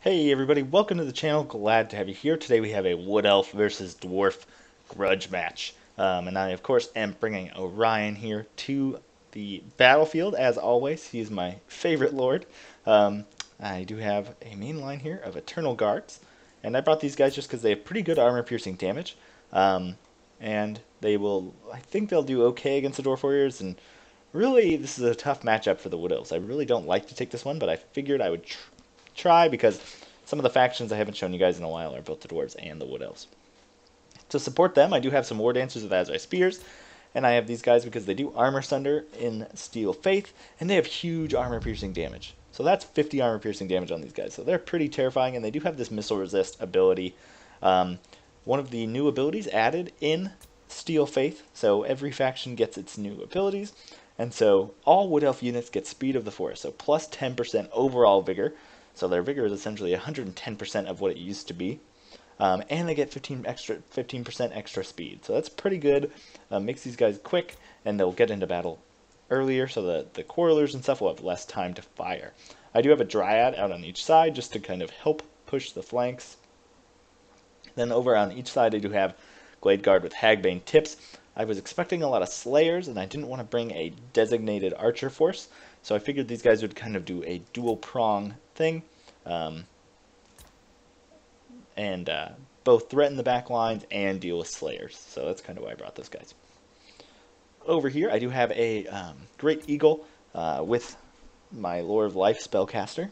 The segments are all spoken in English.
Hey everybody, welcome to the channel. Glad to have you here. Today we have a Wood Elf versus Dwarf grudge match. And I, of course, am bringing Orion here to the battlefield. As always, he's my favorite lord. I do have a main line here of Eternal Guards. And I brought these guys just because they have pretty good armor-piercing damage. And I think they'll do okay against the Dwarf Warriors. And really, this is a tough matchup for the Wood Elves. I really don't like to take this one, but I figured I would try because some of the factions I haven't shown you guys in a while are both the Dwarves and the Wood Elves. To support them, I do have some War Dancers with Azrai Spears, and I have these guys because they do Armor Sunder in Steel Faith, and they have huge armor-piercing damage. So that's 50 armor-piercing damage on these guys. So they're pretty terrifying, and they do have this Missile Resist ability. One of the new abilities added in Steel Faith, so every faction gets its new abilities. And so all Wood Elf units get Speed of the Forest, so plus 10% overall Vigor. So their Vigor is essentially 110% of what it used to be. And they get 15% extra speed. So that's pretty good. Makes these guys quick, and they'll get into battle earlier, so that the Quarrelers and stuff will have less time to fire. I do have a Dryad out on each side just to kind of help push the flanks. Then over on each side I do have Glade Guard with Hagbane Tips. I was expecting a lot of Slayers, and I didn't want to bring a designated Archer force, so I figured these guys would kind of do a dual prong thing, and both threaten the back lines and deal with Slayers. So that's kind of why I brought those guys. Over here I do have a Great Eagle with my Lore of Life spellcaster.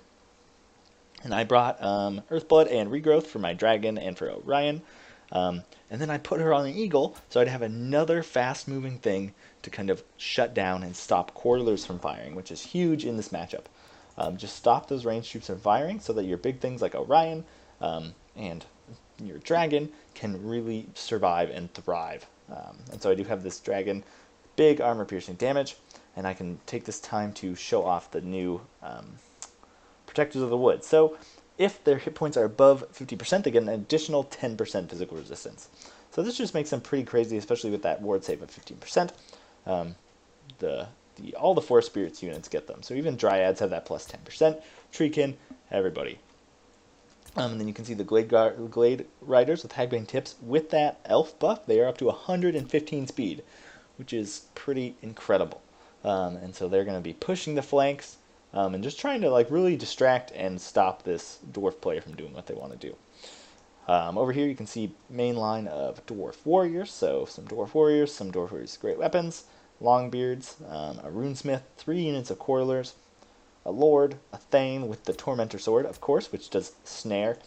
And I brought Earthblood and Regrowth for my Dragon and for Orion. And then I put her on the Eagle, so I'd have another fast-moving thing to kind of shut down and stop Quarrelers from firing, which is huge in this matchup. Just stop those ranged troops from firing so that your big things like Orion and your Dragon can really survive and thrive. And so I do have this Dragon, big armor-piercing damage, and I can take this time to show off the new Protectors of the Wood. So if their hit points are above 50%, they get an additional 10% physical resistance. So this just makes them pretty crazy, especially with that ward save of 15%. All the Forest Spirits units get them. So even Dryads have that plus 10%. Treekin, everybody. And then you can see the Glade Riders with Hagbane Tips. With that elf buff, they are up to 115 speed, which is pretty incredible. And so they're going to be pushing the flanks, and just trying to really distract and stop this Dwarf player from doing what they want to do. Over here you can see main line of Dwarf Warriors, so some Dwarf Warriors with great weapons, Longbeards, a Runesmith, 3 units of Quarrelers, a Lord, a Thane with the Tormentor Sword, of course, which does snare,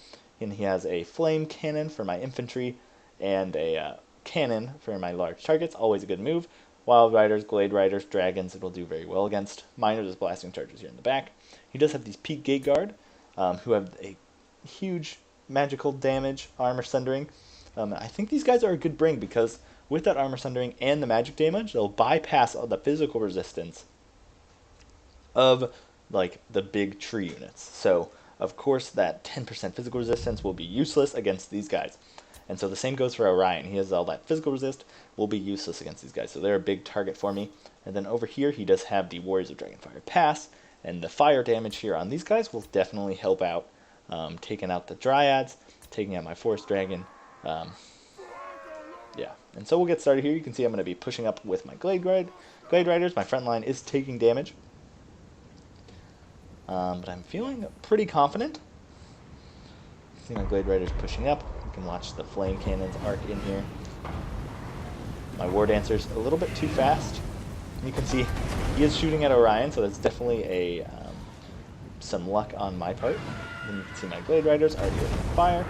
and he has a Flame Cannon for my infantry, and a Cannon for my large targets, always a good move. Wild Riders, Glade Riders, Dragons, it will do very well against. Miners as Blasting Chargers here in the back. He does have these Peak Gate Guard, who have a huge magical damage, armor sundering. I think these guys are a good bring because with that armor sundering and the magic damage, they'll bypass all the physical resistance of the big tree units. So of course that 10% physical resistance will be useless against these guys. And so the same goes for Orion. He has all that physical resist, will be useless against these guys. So they're a big target for me. And then over here, he does have the Warriors of Dragonfire Pass. And the fire damage here on these guys will definitely help out, taking out the Dryads, taking out my Forest Dragon. Yeah, and so we'll get started here. You can see I'm going to be pushing up with my Glade Riders. My front line is taking damage. But I'm feeling pretty confident. See my Glade Riders pushing up. You can watch the Flame Cannons arc in here. My War Dancer's a little bit too fast. You can see he is shooting at Orion, so that's definitely some luck on my part. Then you can see my Glade Riders already opening fire,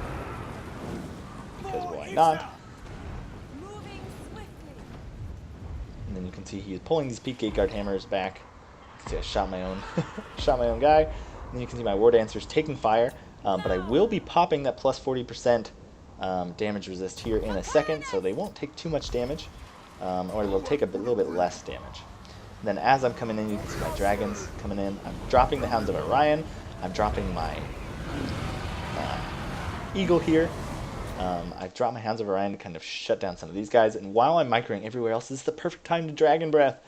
because why not? And then you can see he is pulling these Peak Gate Guard hammers back. You can see I shot my own guy. And then you can see my War Dancers taking fire. But I will be popping that plus 40% damage resist here in a second, so they won't take too much damage, or they'll take a little bit less damage. And then as I'm coming in, you can see my Dragons coming in. I'm dropping the Hounds of Orion. I'm dropping my Eagle here. I've dropped my Hounds of Orion to kind of shut down some of these guys, and while I'm microing everywhere else, this is the perfect time to Dragon Breath.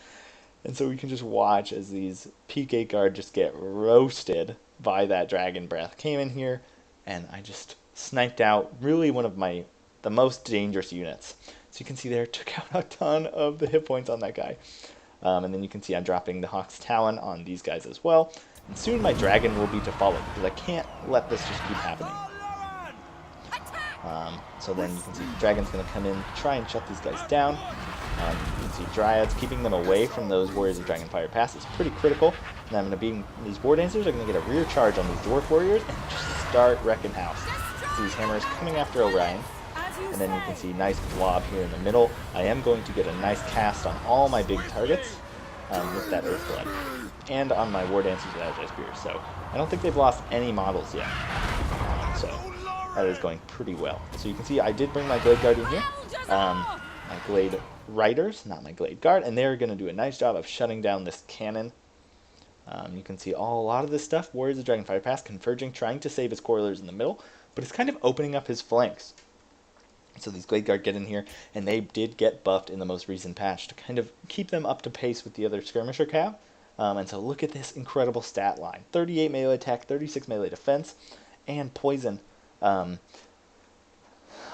And so we can just watch as these PK guard just get roasted by that dragon breath. Came in here, and I just sniped out really one of the most dangerous units. So you can see there, took out a ton of the hit points on that guy. And then you can see I'm dropping the Hawk's Talon on these guys as well. And soon my dragon will be to follow, because I can't let this just keep happening. So then you can see the dragon's going to come in, try and shut these guys down. You can see Dryads keeping them away from those Warriors of Dragonfire Pass is pretty critical. And I'm going to be, these War Dancers are going to get a rear charge on these Dwarf Warriors and just start wrecking house. See these hammers coming after Orion. And then you can see nice blob here in the middle. I am going to get a nice cast on all my big targets with that Earthblood. And on my War Dancers with Agile Spears. So I don't think they've lost any models yet. So that is going pretty well. So you can see I did bring my Glade Guard in here. My Glade Riders, not my Glade Guard. And they're going to do a nice job of shutting down this cannon. You can see a lot of this stuff. Warriors of Dragonfire Pass converging, trying to save his Coilers in the middle. But it's kind of opening up his flanks. So these Glade Guard get in here, and they did get buffed in the most recent patch to kind of keep them up to pace with the other Skirmisher cav. And so look at this incredible stat line. 38 melee attack, 36 melee defense, and poison. Oh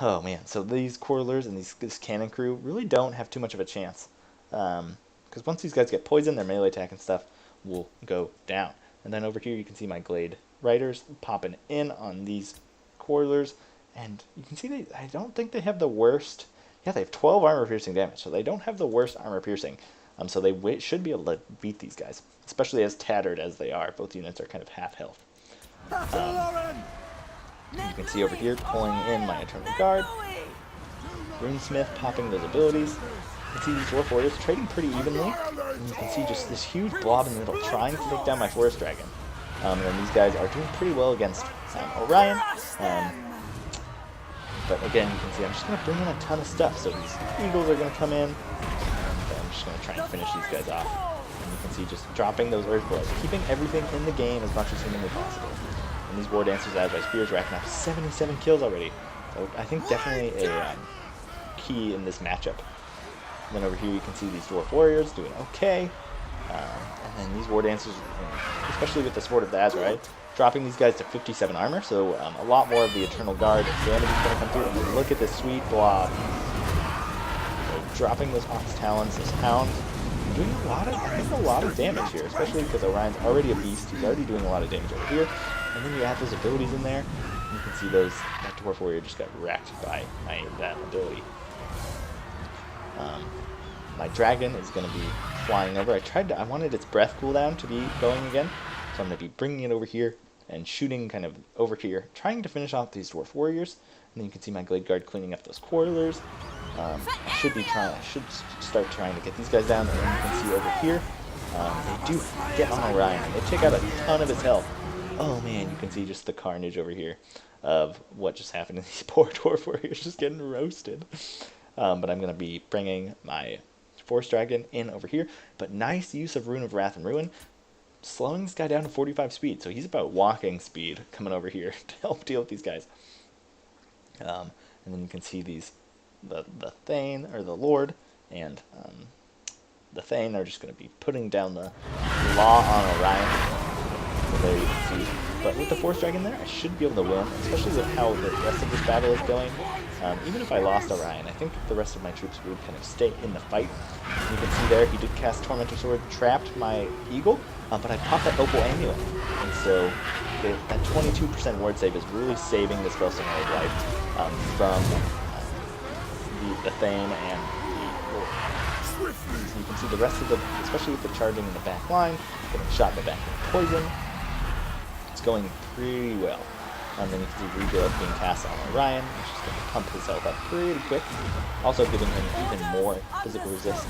man, so these Coilers and this cannon crew really don't have too much of a chance. Because once these guys get poisoned, their melee attack and stuff will go down. And then over here you can see my Glade Riders popping in on these Coilers. And you can see I don't think they have the worst. Yeah, they have 12 armor piercing damage, so they don't have the worst armor piercing. So they should be able to beat these guys, especially as tattered as they are. Both units are kind of half health. You can see over here pulling in my Eternal Guard. Runesmith popping those abilities. You can see these Dwarf Warriors trading pretty evenly. And you can see just this huge blob in the middle trying to take down my Forest Dragon. And these guys are doing pretty well against Orion. But again, you can see I'm just going to bring in a ton of stuff. So these Eagles are going to come in, and I'm just going to try and finish these guys off. And you can see just dropping those Earthbloods, keeping everything in the game as much as humanly possible. And these War Dancers, Agile Spears, racking up 77 kills already. So I think definitely a key in this matchup. And then over here you can see these Dwarf Warriors doing okay. And then these War Dancers, especially with the Sword of the Azurite, dropping these guys to 57 armor, so a lot more of the Eternal Guard damage is going to come through. And then look at this sweet blob. So dropping those Hawk's Talons, this Hound, doing a lot of damage here, especially because Orion's already a beast. He's already doing a lot of damage over here. And then you add those abilities in there, and you can see that Dwarf Warrior just got wrecked by that ability. My dragon is going to be flying over. I wanted its breath cooldown to be going again, so I'm going to be bringing it over here and shooting kind of over here, trying to finish off these Dwarf Warriors. And then you can see my Glade Guard cleaning up those Coilers. I should start trying to get these guys down. And then you can see over here, they do get on Orion. They take out a ton of his health. Oh man, you can see just the carnage over here of what just happened to these poor Dwarf Warriors just getting roasted. But I'm going to be bringing my Force Dragon in over here. But nice use of Rune of Wrath and Ruin, slowing this guy down to 45 speed. So he's about walking speed coming over here to help deal with these guys. And then you can see the Thane, or the Lord, and the Thane are just going to be putting down the Law on Orion. So there you can see. But with the Force Dragon there, I should be able to win, especially with how the rest of this battle is going. Even if I lost Orion, I think the rest of my troops would kind of stay in the fight. And you can see there, he did cast Tormentor Sword, trapped my Eagle, but I popped that Opal Amulet. And so that 22% ward save is really saving this Spellslinger's life from the Thane and the Lord. So you can see the rest of especially with the charging in the back line, getting shot in the back with poison, it's going pretty well. And then you can see Rebuild being cast on Orion, which is going to pump his health up pretty quick. Also giving him even more physical resist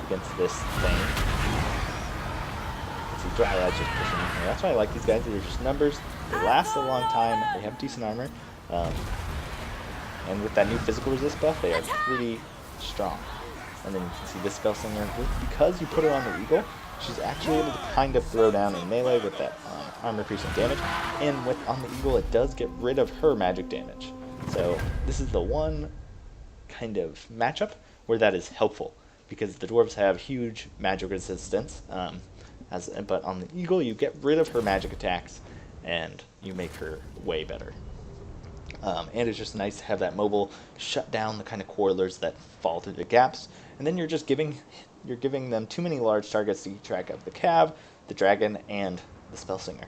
against this thing. You can see Dryads just pushing in here. That's why I like these guys. They're just numbers. They last a long time. They have decent armor. And with that new physical resist buff, they are pretty strong. And then you can see this Spellslinger, because you put her on the Eagle, she's actually able to kind of throw down in melee with that armor piercing damage, and on the Eagle it does get rid of her magic damage. So this is the one kind of matchup where that is helpful, because the dwarves have huge magic resistance. But on the eagle, you get rid of her magic attacks, and you make her way better. And it's just nice to have that mobile shut down the kind of quarrelers that fall through the gaps. And then you're giving them too many large targets to keep track of the cav, the dragon, and the spellslinger.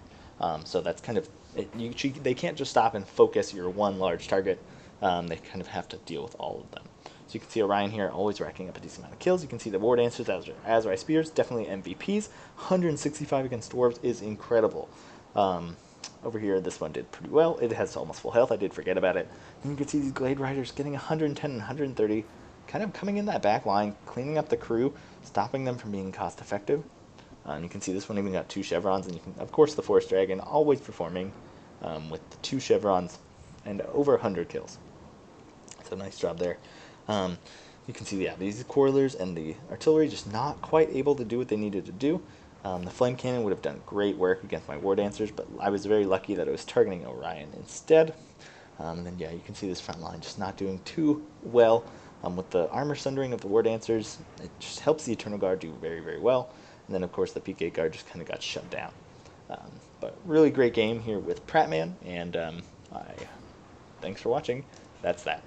So that's kind of they can't just stop and focus your one large target. They kind of have to deal with all of them. So you can see Orion here always racking up a decent amount of kills. You can see the War Dancers, Azrai Spears, definitely MVPs. 165 against Dwarves is incredible. Over here, this one did pretty well. It has almost full health. I did forget about it. And you can see these Glade Riders getting 110 and 130, kind of coming in that back line, cleaning up the crew, stopping them from being cost effective. You can see this one even got 2 chevrons, and you can, of course, the Forest Dragon always performing with the 2 chevrons and over 100 kills. So nice job there. You can see, yeah, these Quarrelers and the artillery just not quite able to do what they needed to do. The Flame Cannon would have done great work against my War Dancers, but I was very lucky that it was targeting Orion instead. And then, yeah, you can see this front line just not doing too well. With the armor sundering of the War Dancers, it just helps the Eternal Guard do very, very well. And then, of course, the PK Guard just kind of got shut down. But really great game here with Prattman, and thanks for watching. That's that.